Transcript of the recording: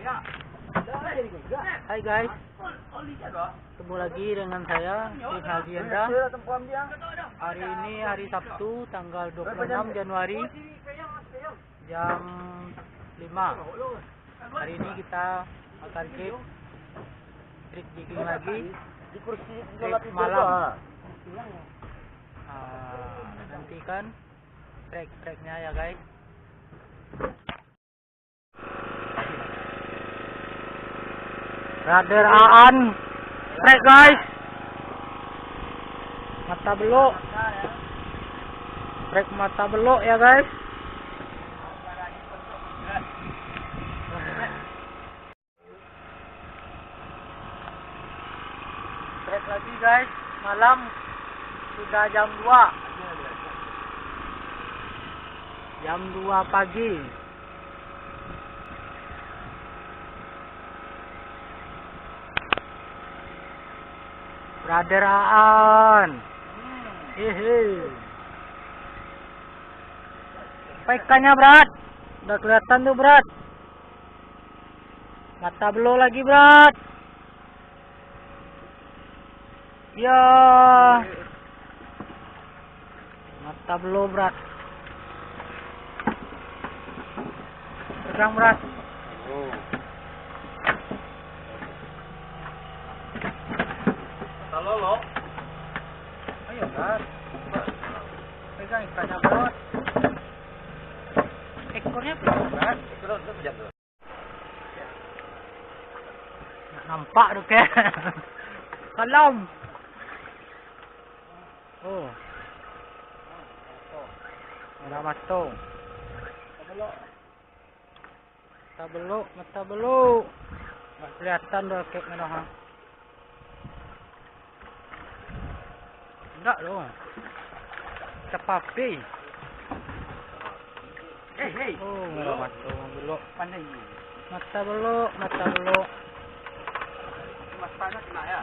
Hai guys, ketemu lagi dengan saya Steve Haziendra. Hari ini hari Sabtu tanggal 26 Januari jam 5. Hari ini kita akan trip jigging lagi, trip malam. Nantikan trek-treknya ya guys. Brother Aan trek guys, mata belok, trek mata belok ya guys. Trek lagi guys, malam sudah jam 2 pagi. Brother Aan, apa ikannya berat? Udah kelihatan tuh berat. Mata belok lagi berat. Ya, mata belok berat. Pegang berat. Lolo. Ayo berat. Pegang ikannya berat. Ekornya berat. Ekornya pejam tuh. Nggak nampak tuh kayak. Kalam. Oh. Ada mato. Mata belok. Nggak kelihatan tuh kayak mana. Enggak loh. Cepapi. Hei. Oh, mata belok. Pandai. Mata belok. Mas panas kena ya.